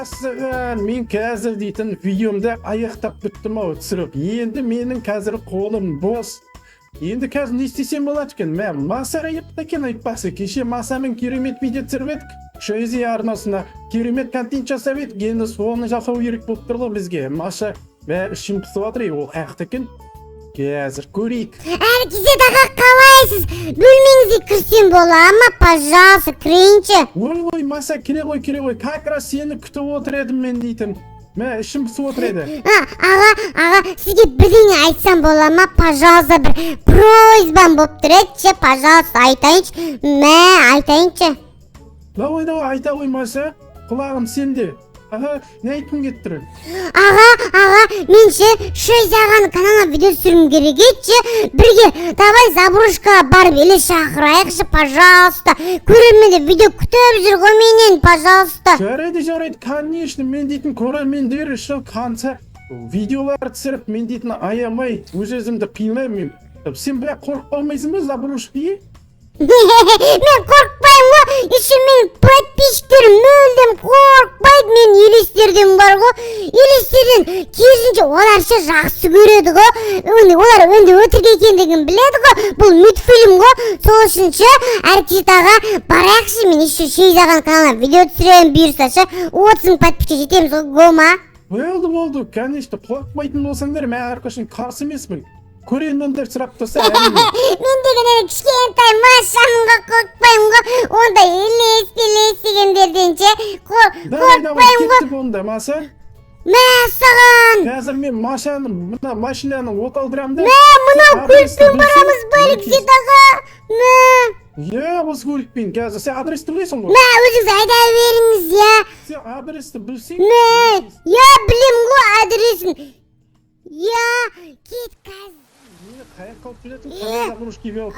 Мәссаған, мен қазір дейтін видеомда аяқтап біттім ау түсіріп. Енді менің қазір қолым бос. Енді қазір не істесем болады екен? Мен Масаға епті екен айтпасы. Кеше Масамен керемет видео түсіріп едік. Шөйзе арнасына керемет контент жасап едік. Енді соны жасау керек болып тұр ғой бізге. Маша бәрі ішім пысып жатыр, ол қаяқта екен? Қазір көрейік. Әркезе даға қалайсыз? Бөлмеңізге кірсем бола ма, пожалуйста, кірейінші. Ой, Маса, келе ғой. Как раз сені күтіп отыр едім мен дейтін. Мә, ішім пысып отыр еді. Аға, сізге бірдеңе айтсам бола ма, пожалуйста, бір просьбам болып тұр еді, пожалуйста, айтайыншы. Айтайыншы. Давай, айта ғой, Маса. Құлағым сенде. Аға, не айтқың келіп тұр? Аға, мен Шөйзе ағаның каналына видео түсіргім керек еді. Бірге давай Забрушкаға барып еле шақырайықшы, пожалуйста. Көрермендер видео күтіп жүр ғой менен, пожалуйста. Жарайды, конечно, мен дейтін көрермендер үшін қанша видеолар түсіріп, мен дейтін аямай, өз-өзімді қинаймын. Сен бірақ қорықпаймайсың ба, Забрушки? Мен қорықпаймын ғой, еще мен подписчиктерім мүлдем қорықпайды, мен елестерден бар ғой. Елестерден керісінше оларша жақсы көреді ғой. Олар өнді өтірік екендігін біледі ғой. Бұл мультфильм ғой. Сол үшінші әркет аға барайықшы, мен еще Шөйзе ағаның каналына видео түсіремін, бұйырса 30 мың подписчик жетеміз ғой, гома. Болды, конечно, қорықпайтын болсаңдар, мен әрқашан қарсы емеспін. Көрермендер сұрап тұрса әрине. Мен деген кішкентай Машамға қорықпаймын ғой. Онда елес дегендерден қорықпаймын ғой. Кеттік онда, Маса. Мәссаған. Қазір мен мына машинаның от алдырам да. Мынау көлікпен барамыз ба, Алексей аға? Осы көлікпен. Қазір сен адресті білесің ғой? Өзіңіз айта беріңіз, Сен адресті білсең? Білем ғой адресін. Кет қазір.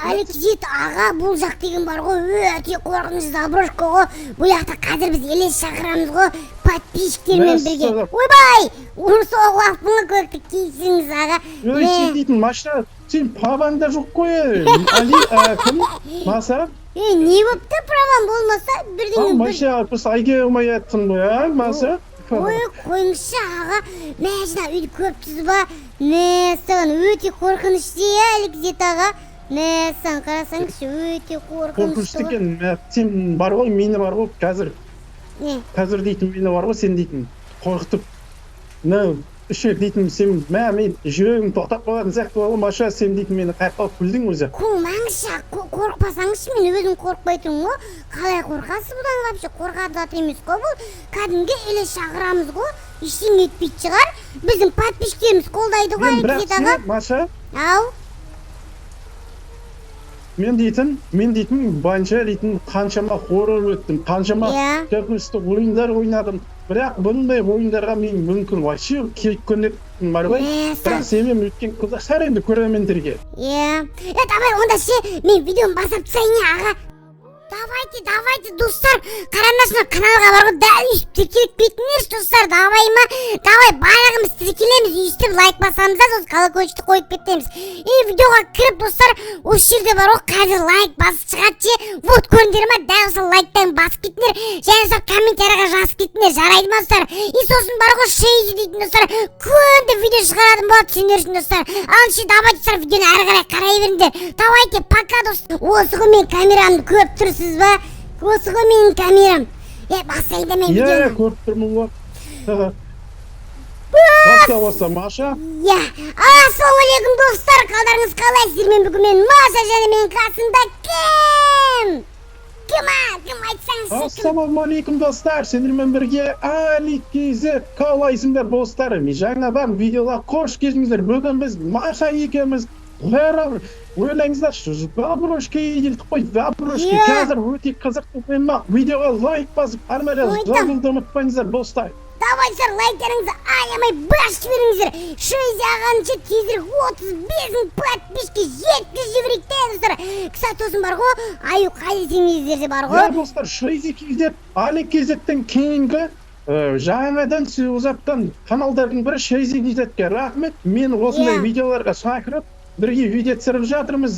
Алексей аға, бұл жақ деген бар ғой, өте қорқыныш Заброшка ғой. Бұл жақта қазір біз елес шақырамыз ғой, подписчиктермен бірге. Ойбай, ұрсоқ уақытыңа көкті кейсіңіз аға. Сен дейтін машина, сен праваңда жоқ қой. Кім? Маса? Не бопты правам болмаса бірдеңе бір... Маша, біз айге ұмай аттың ғой, Маса? Қойыңызшы аға, мәжіна үйді көптіз ба? Саған өте қорқынышты, Алексей аға. Саған қарасаңызшы, өте қорқынышты. Қорқынышты екен, сен бар ғой, мені бар ғой, қазір дейтін мені бар ғой, сен дейтін қорқытып. Үшек дейтін сен, мен жүрегім тоқтап қалатын сияқты ғой, Маша, сен дейтін мені қайқалып күлдің өзі. Қумаңызшы, қорықпасаңызшы, мен өзім қорықпай тұрмын ғой. Қалай қорқасыз бұдан қапшы, қорқады зат емес қой бұл. Кәдімгі еле шақырамыз ғой, ештеңе етпейді шығар. Біздің подписчиктеріміз қолдайды ғой, Алексей аға. Маша, ау? мен дейтін банша дейтін қаншама хоррор өттім, қаншама көпісті ойындар ойнадым. Бірақ бұндай ойындарға мен мүмкін вообще келіп бар ғой. Бірақ сенмен өткен қыздар енді көрермендерге. Давай, онда мен видеоны басып тастайын аға. Давайте, достар, қарандашына каналға бар ғой, дәл үйістіп тіркеліп кетіңдерші, достар, давай барлығымыз тіркелеміз, үйістіп лайк басамыз да, сосын колокольчикті қойып кетеміз. Видеоға кіріп, достар, осы жерде бар ғой, қазір лайк басып шығады, вот көріндер ма, дәл осы лайктан басып кетіңдер, және сол комментарияға жазып кетіңдер, жарайды ма, достар? Сосын бар ғой, Шөйзе дейтін, достар, күнде видео шығарадым болады, түсіндер үшін, достар. Алыншы, давайте, достар, видеоны әрі қарай қарай беріңдер. Давайте, пока, достар. Осы ғой мен камерамды көріп тұрсыз ба? Осы ғой менің камерам. Басайда мен видеоны. Көріп тұрмын ғой. Баса, Маша. Ассалаумағалейкум, достар, қалдарыңыз қалай? Сіздермен бүгін мен Маша және менің қасымда кім? Кім айтсаңызшы? Ассалаумағалейкум, достар, сендермен бірге Алексей, қалайсыңдар, достар? Жаңадан видеоға қош келдіңіздер. Бүгін біз Маша екеуміз ойлаңыздар, Заброшка елдік қой, Заброшка қазір өте қызықты қоймақ. Видеоға лайк басып, жазуды ұмытпаңыздар, достар. Давайсыздар, лайктеріңізді аямай басып жіберіңіздер. Шөйзе ағанынша тезірек 35 мың подписчикке жеткізіп жіберейік, достар. Кстати, сосын бар ғой, аю қай десеңіздер де бар ғой. Достар, Шөйзе кезет, Алексейден кейінгі жаңадан ұзаптан каналдардың бірі Шөйзе кезетке рахмет. Мен осындай видеоларға шақырып, бірге видео түсіріп жатырмыз.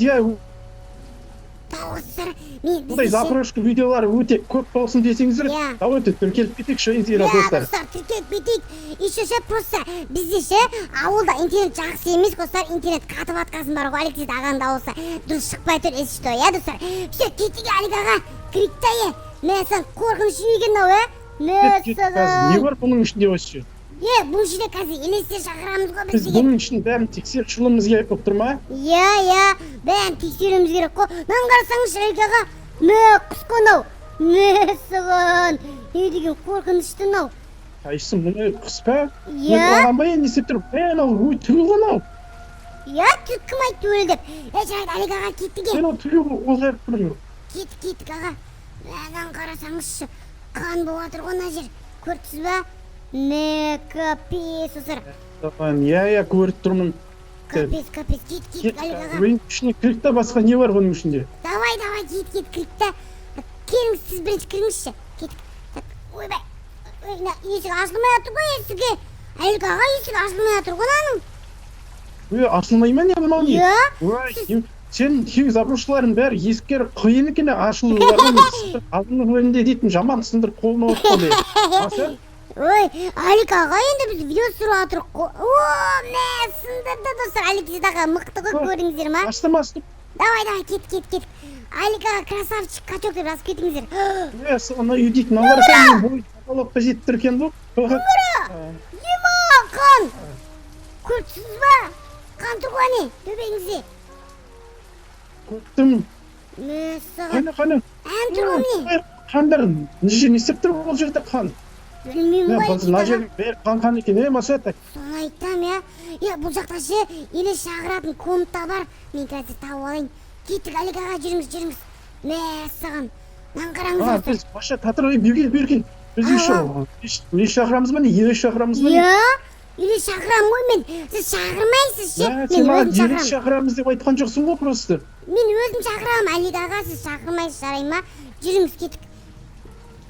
Достар, Бұндай запрошка видеолар өте көп болсын десеңіздер, Иә. давайте тіркеліп кетейік шойынсыйра Иә достар. достар, тіркеліп кетейік. Еще ше просто бізде ше ауылда интернет жақсы емес достар, интернет қатып атқасын бар ғой, Алексей ағаның дауысы дұрыс шықпай тұр, есі что, иә достар. Все, кетейік Алик аға, кірейік та е. Мен саған қорқыныш екен ау, Мен Не саған. бар бұның ішінде осы? Бұл жерде қазір елестер шақырамыз ғой Біз бізге. бұның ішін бәрін тексеріп шығуымыз керек болып тұр ма? Иә, бәрін тексеруіміз керек қой. Мынаны қарасаңызшы Алик аға, құс қонау. Саған. Не деген қорқынышты мынау. Қайсың мұны құс па? Иә. Оған ба енді не істеп тұр? Анау түгі анау. Иә, кім айтты өлі деп. Жарайды Алик аға кеттік. Анау түгі олғайып тұр. Кеттік аға. Мынаны қарасаңызшы, қан болып жатыр ғой мына жер. Көрдіңіз ба? Капец осыр. Иә, көріп тұрмын. Капец, кеттік Алик аға. Ойын ішіне кірік та басқа не бар бұның ішінде? Давай, кеттік кірік та. Келіңіз, сіз бірінші кіріңізші. Кеттік. Ойбай. Есік ашылмай жатыр ғой есігі. Алик аға есік ашылмай жатыр ғой наның. Ашылмай ма не мынау не? Иә. Сен тегі запрошылардың бәрі есіктер қиын екен ашылулары алдыңғы бөлімде дейтін жаман сындырып қолына отып қалды. Ой, Алик аға енді біз видео түсіріп жатырмық қой. Мә сындырды достар. Алик аға мықты ғой көрдіңіздер ма? Астым. Давай, кеттік. Алик аға красавчик качок деп жазып кетіңіздер. Ана үй дейтін алар сен бой потолокқа жетіп тұр екен бұл. Ема, қан. Көрдіңіз ба? Қан тұр ғой не? Төбеңізде. Көттім. Мә саған. Қаны. Ән тұр ғой не? Қандар неше не істеп тұр бұл жерде қан? Білмеймін ғой. Мына жердің бәрі қан екен масата. Соны айтам я. Бұл жақта ше елес шағыратын комната бар. Мен қазір тауып алайын. Кеттік Алик аға жүріңіз. Мә саған. Мынаны қараңыздар. Біз баша татыр берген. Біз елес шақырамыз ба не? Елес шақырамыз ба не? Иә. Елес шақырам ғой мен. Сіз шақырмайсыз ше. Сен Мен маған өзім елес шақырам. шақырамыз деп айтқан жоқсың ғой просто. Мен өзім шақырам Алик аға, сіз шақырмайсыз жарай ма? Жүріңіз кеттік.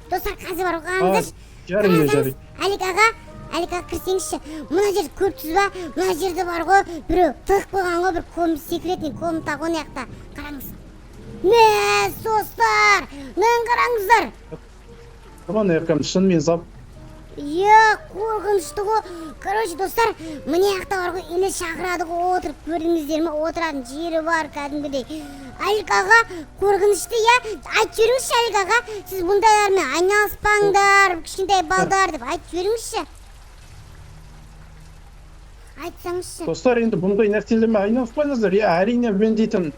Достар қазір бар қоғаныңыздар. Жарайды. Алик аға кірсеңізші. Мына жерді көрдіңіз ба? Мына жерде бар ғой біреу тығып қойған ғой, бір секретный комната ғой мына жақта. Қараңыз. Мә достар, мынаны қараңыздар. Аман еркем шынымен зап. Иә, қорқынышты ғой. Короче, достар, міне жақта бар ғой, елес шақырады ғой, отырып көрдіңіздер ме? Отыратын жері бар кәдімгідей. Алик аға, қорқынышты, иә? Айтып жіберіңізші Алик аға, сіз бұндайлармен айналыспаңдар, кішкентай балдар деп айтып жіберіңізші. Айтсаңызшы. Достар, енді бұндай нәрселермен айналыспаңыздар. Әрине мен дейтін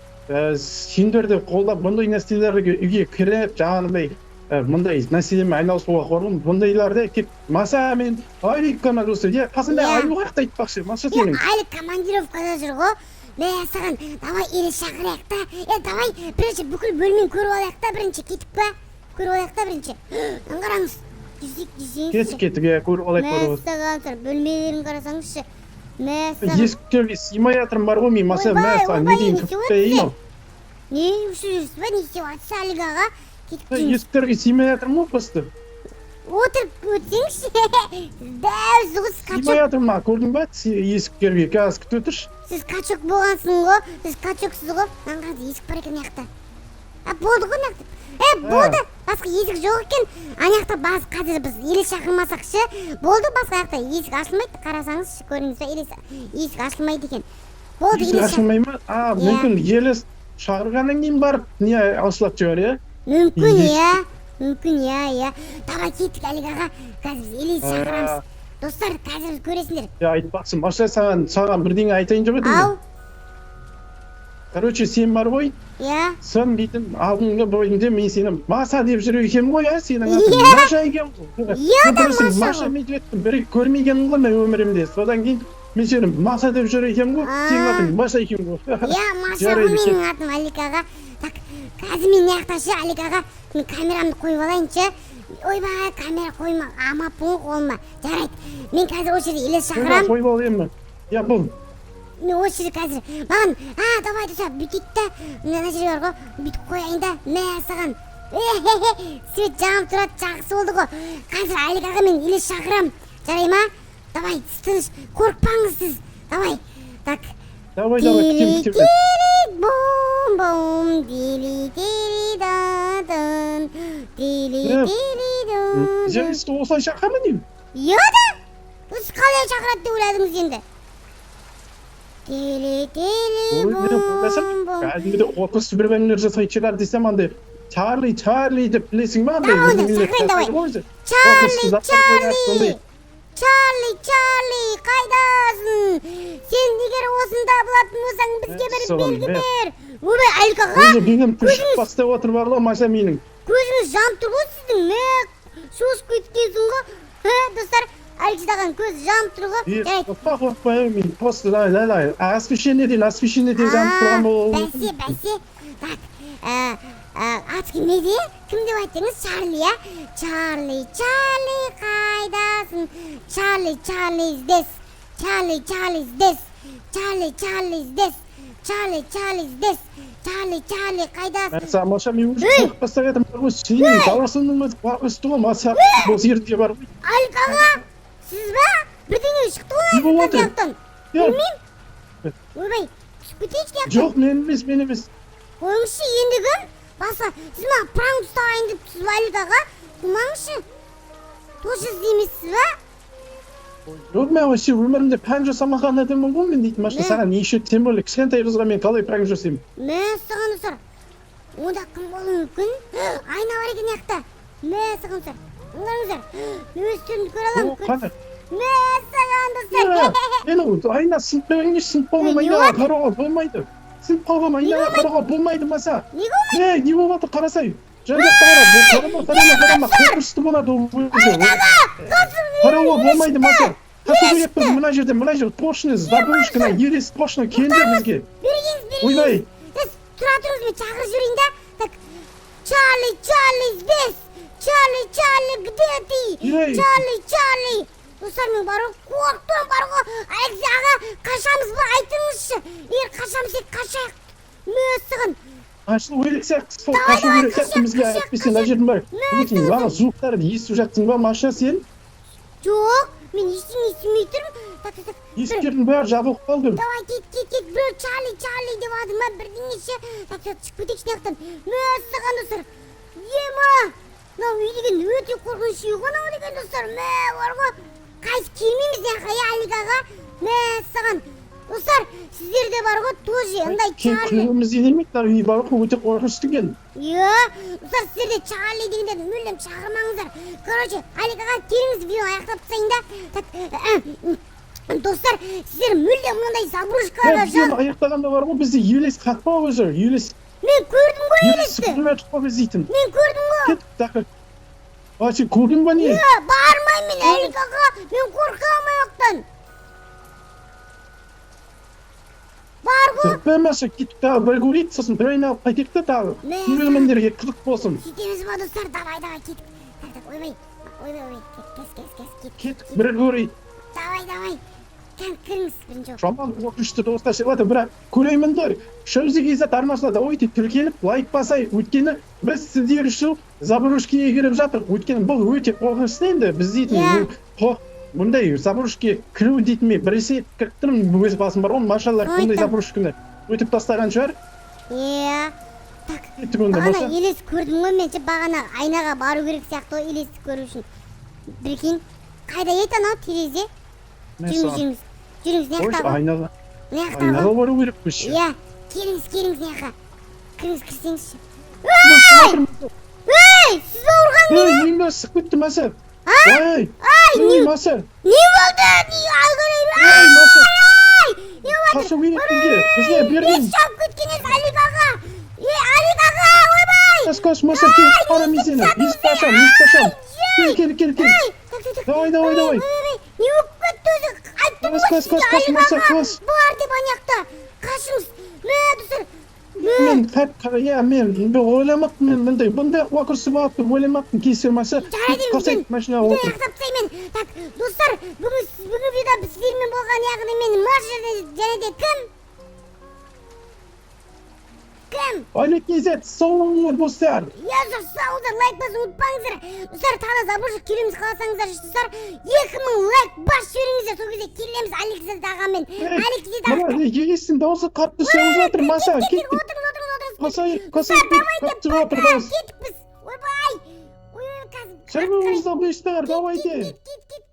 сендерді қолдап бұндай нәрселерге үйге кіріп жаңағындай мұндай нәрселермен айналысуға қорқым. Бұндайларды тек маса мен Алик қана достар. Қасында аюғақ та айтпақшы. Маса сенің. Алик командировкада жүр ғой. Мә саған, давай елес шақырайық та. Давай бірінші бүкіл бөлмені көріп алайық та бірінші. Кеттік па? Көріп алайық та бірінші. Қараңыз. Десеңізші. Кеттік, көріп алайық. Мә саған, бөлмелерін қарасаңызшы. Мә саған. Есіктерге сыймай жатырым бар ғой мен маса мә саған не дейін кіріп не жүрсіз ба? Не істеп жатсыз Алик аға? Кетіп жүріңіз. Есіктерге сыймай жатырым ғой просто. Отырып өтсеңізші. Дәу зұғыз Сыймай қачок. жатырым ма? Көрдің ба? Есіктерге қазір күтіп отыршы. Сіз қачок болғансың ғой. Сіз қачоксыз ғой. Мынаны қараңыз, есік бар екен мына жақта. Болды ғой мына жақта. Болды. Басқа есік жоқ екен. Ана жақта бас қазір біз елес шақырмасақ ше. Болды басқа жақта есік ашылмайды. Қарасаңызшы, көрдіңіз бе? Есік ашылмайды екен. Болды Есік ашылмай ма? Мүмкін елес шақырғаннан кейін барып не ашылып жібер, иә? Мүмкін, иә. Давай кеттік Алик аға. Қазір біз елес шақырамыз. Достар, қазір біз көресіңдер. Айтпақшы, Маша саған бірдеңе айтайын деп едім. Ау. Короче, сен бар ғой? Иә. Сын дейтін алдыңғы бойыңда мен сені Маса деп жүр екенмін ғой, сенің атың Маша екен ғой. Иә да Маша ғой. Маша медведті бір көрмегенмін ғой мен өмірімде. Содан кейін мен сені Маса деп жүр екенмін ғой, сенің атың Маша екен ғой. Иә, Маша ғой менің атым Алик аға. Так, қазір мен неқташы Алик аға, мен камерамды қойып алайыншы. Ойбай, камера қойма, амаппын қолыма. Жарайды, мен қазір осы жерде елес шақырам. Қойып ал емі. Я бұл. Мен осы жерде қазір, маған, давай достар, бүйтейік та, мына жерге бар ғой, бүйтіп қояйын да, мә саған. Свет жанып тұрады, жақсы болды ғой. Қазір Алик аға мен елес шақырам. Жарай ма? Давай, тыныш, қорықпаңыз сіз. Давай, так. Давай, күтем. Келек бом. 봄 디리 디리 다든 디리 네. 디리 든. 이제 осылай шақырма деймін. Yo'da. Siz qalay chaqiradi deb o'yladingiz endi. Dili dili Ой, мен ойласам, кәдімгідей отбасы бір бәлелер жасайтын шығар десем андай Чарли деп білесің ба андай? Давай, шақырайын, давай. Чарли, қайдасың? Сен егер осында болатын болсаң бізге бір белгі бер. Ойбай, Аликаға. Менің күш бастап отыр бар ғой Маша менің. Көзіңіз жанып тұр ғой сіздің. Шошып кеткенсің ғой. Достар, Аликсидаған көз жанып тұр ғой. Қорықпай, мен просто освещение жанып тұрған ол. Бәсе. Так, аты кім еді? Кім деп айттыңыз? Чарли, я? Чарли қайдасың? Чарли is this. Чарли is this. Чарли қайдасың? Мәса, Маша, мен уже қорқып бастап едім. Сенің даусыңның бар үсті ғой, Маша, осы ерде бар ғой. Аликаға, сіз ба? Бірдеңе шықты ғой? Не болып отыр? Білмеймін. Ойбай, түсіп кетейінші deyapti. Жоқ, мен емес. Қойыңызшы, енді кім? Баса, сіз ма пранк ұстағайын деп сіз ба Аликаға? Қоймаңызшы. Тоже іздемейсіз ба? Жоқ, мен вообще өмірімде пранк жасамаған адаммын ғой мен дейтін. Маша, саған неше тем более кішкентай қызға мен қалай пранк жасаймын? Саған ұсыр. Онда кім болуы мүмкін? Айна бар екен яқта. Саған ұсыр. Оңдарыңыздар. Мен өз түрімді көре аламын. Қане? Саған достар. Мен айна сынып қалған айнаға қарауға болмайды. Сынып қалған айнаға қарауға болмайды, Маша. Не болмайды? Не болып жатыр, қарасай. Жан-жаққа қарама, қорқынышты болады ол өзі. Қарауға болмайды, Маша. Қашу керекпіз мына жерде, точно, забушкина, елес точно келді бізге. Бергеніз. Ойбай. Тұра тұрыңыз, мен шақырып жіберейін да. Так, Чарли, здесь. Чарли, где ты? Чарли. Достар, мен бар ғой, қорықтым бар ғой. Алексей аға, қашамыз ба айтыңызшы. Егер қашамыз, қашайық. Саған. Ашыл өлік сияқты, сол қашу керек сияқты бізге әйтпесе мына жердің бар. Өтің, бана звуктарды естіп жатсың ба, Маша, сен? Жоқ, мен ештеңе естімей тұрмын. Так. Естікердің бәрі жабылып қалды. Давай, кет. Біреу Чарли деп адым ма, бірдеңеше. Так, шығып кетейікші наяқтан. Саған достар. Ема! Мынау үй деген өте қорқынышты үй ғой, мынау деген достар. Бар ғой. Қайсы келмейміз яққа, Аликаға. Саған. Достар, сіздерде бар ғой, тоже андай Чарли. Күліміз енемейді, үй бар ғой, өте қорқынышты екен. Достар, сіздерде Чарли дегендерді мүлдем шақырмаңыздар. Короче, Аликаға келіңіз, видео аяқтап тастайын да. Так, достар, сіздер мүлдем мынандай забрушкаларға Видеоны аяқтағанда бар ғой, бізде елес қақпа өзі, елес. Мен көрдім ғой елесті. Елес сүріп жатып қой біз дейтін. Мен көрдім ғой. Кет, тақыр. Сен көрдің ба не? Бармаймен Аликаға, мен қорқамын аяқтан. Бар ғой. Бәмәші, кет, тағы бір көрейді, сосын бір айналып қайтек та тағы. Көрермендерге қызық болсын. Кетеміз ба достар, давай, кет. Ойбай, кет. Бір көрейді. Давай. Кіріңіз бірінші. Жаман қорқынышты достар шығады, бірақ көреймендер. Шөзі кезет арнасына да өйте тіркеліп, лайк басай. Өйткені біз сіздер үшін забрушкеге кіріп жатыр. Өйткені бұл өте қорқынышты енді. Біз дейтін, мұндай забрушке кіру дейтін мен біресе кіріп тұрмын, өз басым бар ғой, машалар бұндай забрушкені өтіп тастаған шығар. Так, бағана елес көрдім ғой мен, бағана айнаға бару керек сияқты ғой елесті көру үшін. Бірекейін, қайда еді анау терезе? Жүріңіз, неяқтағы? Айнаға бару керек көші. Келіңіз, неяққа. Кіріңіз, кірсеңізші. Сіз ба ұрған мені? Мен сық кетті, Маса. Маса. Не болды? Маса. Қашу керек бізге берген. Шап кеткеніз Аликаға. Аликаға, ойбай. Қаш, Маса, келіп қарамын сені. Есіп қашам. Кел. Давай. Не болып кетті өзі? Айттым ғой сізге Аликаға. Бар деп анаяқта. Қашыңыз. Достар. Мен ойламаппын, бұндай уақырсы болады деп ойламаппын, кесір Маса. Жарайды, аяқтап тастаймын. Так, достар, бүгін видеода сіздермен болған яғни мен Маша және де кім? Алек-кезет, сауыңыз достар. Сауыңыздар, лайк басын ұмытпаңыздар. Достар, тағы забрушек келеміз қаласаңыздар, достар. 2000 лайк бас жіберіңіздер, сол кезде келеміз Алек-кезет ағамен. Елестің дауысы қатты сөз жатыр, Маса. Отырыңыз. Pasayip kaçıp отырмыз. Кеттік біз. Ойбай. Ой, қазір. Çabuk davaydı. Кет.